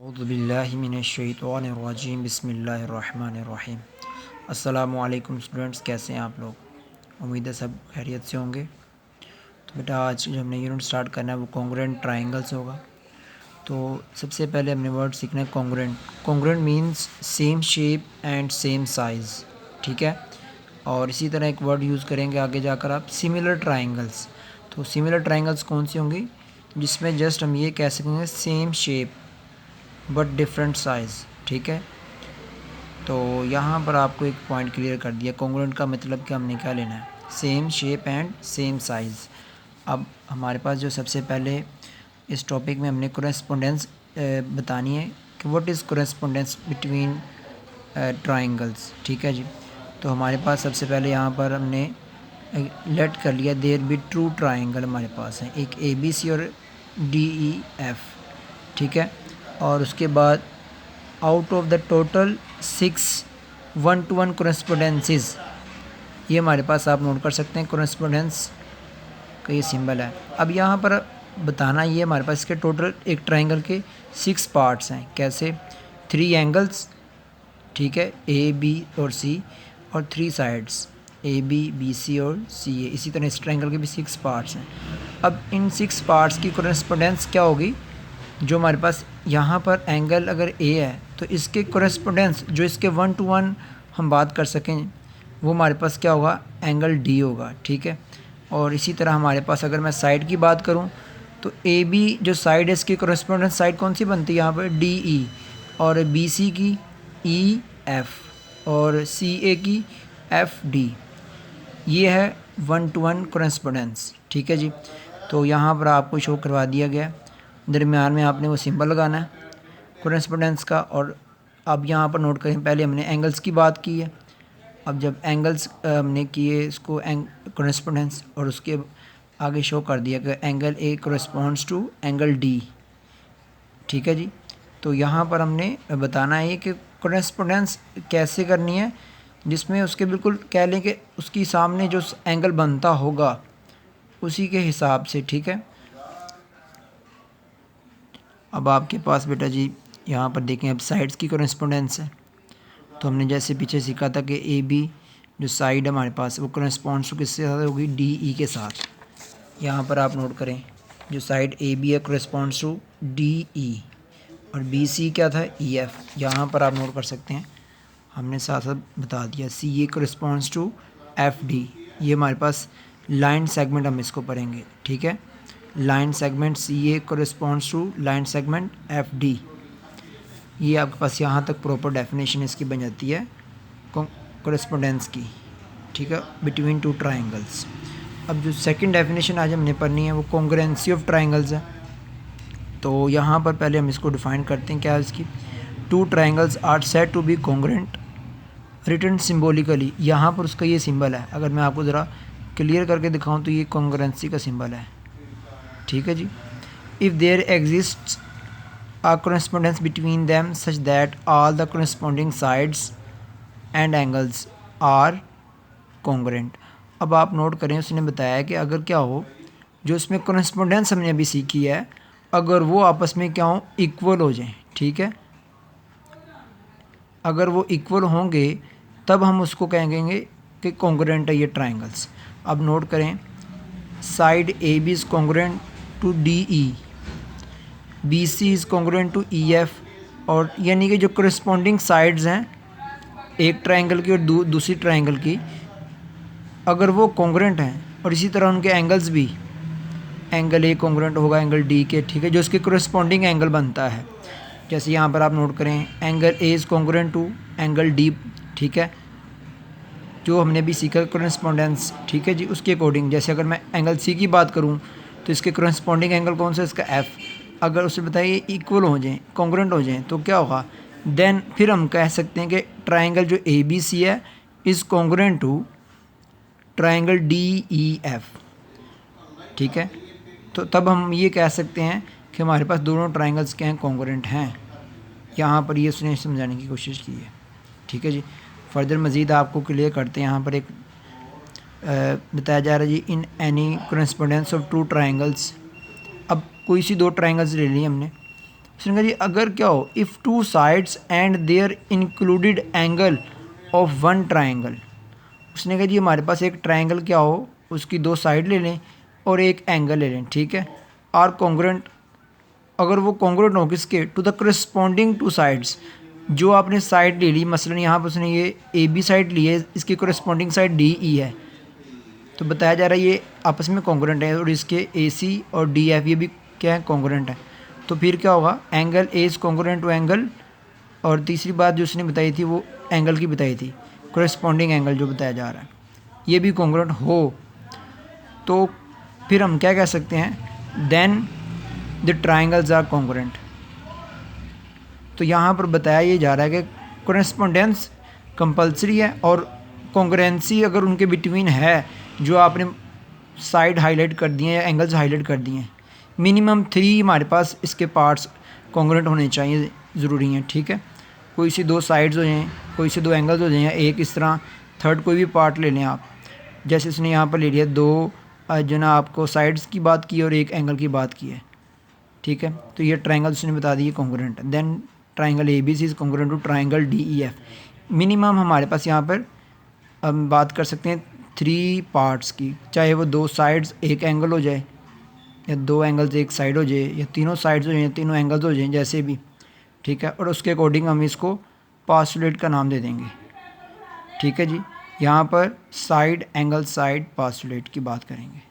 औज़ुबिल्लाहिमिनश्शैतानिर्रजीम बिस्मिल्लाहिर्रहमानिर्रहीम। अस्सलामु अलैकुम स्टूडेंट्स, कैसे हैं आप लोग? उम्मीद है सब खैरियत से होंगे। तो बेटा आज जो हमने यूनिट स्टार्ट करना है वो कॉन्ग्रुएंट ट्रायंगल्स होगा। तो सबसे पहले हमने वर्ड सीखना है congruent. Congruent means same shape and same size, ठीक है। और इसी तरह एक वर्ड यूज़ करेंगे आगे जाकर आप, सिमिलर ट्रायंगल्स। तो सिमिलर ट्रायंगल्स कौन सी होंगी? जिसमें जस्ट हम ये कह सकेंगे same shape but different size, ठीक है। तो यहाँ पर आपको एक पॉइंट क्लियर कर दिया, कॉन्ग्रुएंट का मतलब कि हमने क्या लेना है, same shape and same size. अब हमारे पास जो सबसे पहले इस टॉपिक में हमने कोरेस्पोंडेंस बतानी है कि what is correspondence between triangles, ठीक है जी। तो हमारे पास सबसे पहले यहाँ पर हमने लेट कर लिया देयर बी ट्रू ट्रायंगल हमारे पास है, एक ABC और DEF, ठीक है। और उसके बाद out of the total 6 1-to-1 कोरेस्पोंडेंसेस, ये हमारे पास आप नोट कर सकते हैं, कोरेस्पोंडेंस का ये सिंबल है। अब यहाँ पर बताना ये हमारे पास इसके टोटल एक ट्रायंगल के 6 पार्ट्स हैं। कैसे? 3 एंगल्स, ठीक है, AB और C, और 3 साइड्स AB BC और CA। इसी तरह इस ट्रायंगल के भी 6 पार्ट्स हैं। अब इन 6 पार्ट्स की कोरेस्पोंडेंस क्या होगी? जो हमारे पास यहाँ पर एंगल अगर A है तो इसके कोरेस्पोंडेंस जो इसके 1-to-1 हम बात कर सकें वो हमारे पास क्या होगा, एंगल D होगा, ठीक है। और इसी तरह हमारे पास अगर मैं साइड की बात करूँ तो AB जो साइड है इसकी कोरेस्पोंडेंस साइड कौन सी बनती है यहाँ पर, DE, और BC की EF और CA की FD। ये है 1-to-1 कोरेस्पोंडेंस, ठीक है जी। तो यहाँ पर आपको शो करवा दिया गया, दरमियान में आपने वो सिंबल लगाना है कोरेस्पोंडेंस का। और अब यहाँ पर नोट करें, पहले हमने एंगल्स की बात की है। अब जब एंगल्स हमने किए इसको कोरेस्पोंडेंस, और उसके आगे शो कर दिया कि angle A corresponds to angle D, ठीक है जी। तो यहाँ पर हमने बताना है कि कोरेस्पोंडेंस कैसे करनी है, जिसमें उसके बिल्कुल कह लें कि उसकी सामने जो एंगल बनता होगा उसी के हिसाब से, ठीक है। अब आपके पास बेटा जी यहाँ पर देखें, अब साइड्स की कोरेस्पोंडेंस है। तो हमने जैसे पीछे सीखा था कि AB जो साइड हमारे पास वो कोरेस्पॉन्ड्स टू किसके साथ होगी, DE के साथ। यहाँ पर आप नोट करें, जो साइड AB है कोरेस्पॉन्ड्स टू DE, और BC क्या था, EF। यहाँ पर आप नोट कर सकते हैं, हमने साथ साथ बता दिया CA कोरेस्पॉन्ड्स टू FD। ये हमारे पास लाइन सेगमेंट हम इसको पढ़ेंगे, ठीक है। Line segment CA corresponds to line segment FD। ये आपके पास यहाँ तक प्रॉपर डेफिनेशन इसकी बन जाती है कोरेस्पोंडेंस की, ठीक है, बिटवीन 2 ट्रायंगल्स। अब जो सेकंड डेफिनेशन आज हमने पढ़नी है वो कॉन्ग्रुएंसी ऑफ ट्रायंगल्स है। तो यहाँ पर पहले हम इसको डिफाइन करते हैं, क्या है इसकी। 2 triangles are said to be congruent written symbolically. यहाँ पर उसका ये सिंबल है, अगर मैं आपको ज़रा क्लियर करके दिखाऊँ तो ये कॉन्ग्रुएंसी का सिंबल है, ठीक है जी। If there exists a correspondence between them such that all the corresponding sides and angles are congruent। अब आप नोट करें, उसने बताया कि अगर क्या हो, जो इसमें correspondence हमने अभी सीखी है, अगर वो आपस में क्या हो, इक्वल हो जाएं, ठीक है। अगर वो इक्वल होंगे तब हम उसको कहेंगे कि कॉन्ग्रुएंट है ये ट्रायंगल्स। अब नोट करें, side AB is congruent to DE, BC is congruent to EF, और यानी कि जो करस्पॉन्डिंग साइड्स हैं एक ट्रायंगल की और दूसरी ट्रायंगल की, अगर वो कॉन्ग्रुएंट हैं और इसी तरह उनके एंगल्स भी, एंगल A कॉन्ग्रुएंट होगा एंगल D के, ठीक है, जो उसके करस्पॉन्डिंग एंगल बनता है। जैसे यहाँ पर आप नोट करें, angle A is congruent to angle D, ठीक है, जो हमने भी सीखा करस्पॉन्डेंस, ठीक है जी, उसके अकॉर्डिंग। जैसे अगर मैं एंगल C की बात करूँ तो इसके करस्पॉन्डिंग एंगल कौन सा, इसका F। अगर उससे बताइए इक्वल हो जाएं, कॉन्ग्रुएंट हो जाएं, तो क्या होगा, देन फिर हम कह सकते हैं कि ट्रायंगल जो ABC है is congruent to triangle DEF, ठीक है। तो तब हम ये कह सकते हैं कि हमारे पास दोनों ट्रायंगल्स क्या हैं, कॉन्ग्रुएंट हैं। यहाँ पर ये उसने समझाने की कोशिश की है, ठीक है जी। फर्दर मज़ीद आपको क्लियर करते हैं। यहाँ पर एक बताया जा रहा है जी, in any correspondence of 2 triangles. अब कोई सी 2 ट्रायंगल्स ले ली हमने, उसने कहा जी अगर क्या हो, if two sides and their included angle of one triangle. उसने कहा जी हमारे पास एक ट्राइंगल क्या हो, उसकी दो साइड ले लें और एक एंगल ले लें, ठीक है, आर कॉन्ग्रुएंट, अगर वो कॉन्ग्रुएंट हो किसके, to the corresponding to sides, जो आपने साइड ले ली, मसलन यहाँ पर उसने ये ए बी साइड ली है, इसकी करस्पॉन्डिंग साइड डी ई है, तो बताया जा रहा है ये आपस में कॉन्ग्रुएंट है, और इसके ए सी और डी एफ ये भी क्या है, कॉन्ग्रुएंट है। तो फिर क्या होगा, angle A is congruent to angle, और तीसरी बात जो उसने बताई थी वो एंगल की बताई थी, करस्पॉन्डिंग एंगल जो बताया जा रहा है ये भी कॉन्ग्रुएंट हो, तो फिर हम क्या कह सकते हैं, then the triangles are congruent. तो यहाँ पर बताया ये जा रहा है कि करस्पॉन्डेंस कंपलसरी है, और कॉन्ग्रुएंसी अगर उनके बिटवीन है, जो आपने साइड हाईलाइट कर दिए हैं या एंगल्स हाईलाइट कर दिए हैं, मिनिमम 3 हमारे पास इसके पार्ट्स कॉन्ग्रुएंट होने चाहिए, ज़रूरी हैं, ठीक है। कोई सी दो साइड्स हो जाएँ, कोई से दो एंगल्स हो जाएँ, या एक इस तरह थर्ड कोई भी पार्ट ले लें आप, जैसे इसने यहाँ पर ले लिया दो जो ना आपको साइड्स की बात की और एक एंगल की बात की है, ठीक है। तो ये ट्राइंगल उसने बता दी कॉन्ग्रुएंट है। Then triangle A B C is congruent to triangle D E F. Minimum हमारे पास यहाँ पर हम बात कर सकते हैं 3 पार्ट्स की, चाहे वो दो साइड्स एक एंगल हो जाए, या दो एंगल्स एक साइड हो जाए, या तीनों साइड्स हो जाए, तीनों एंगल्स हो जाएँ, जैसे भी, ठीक है। और उसके अकॉर्डिंग हम इसको पास्टुलेट का नाम दे देंगे, ठीक है जी। यहाँ पर साइड एंगल साइड पास्टुलेट की बात करेंगे।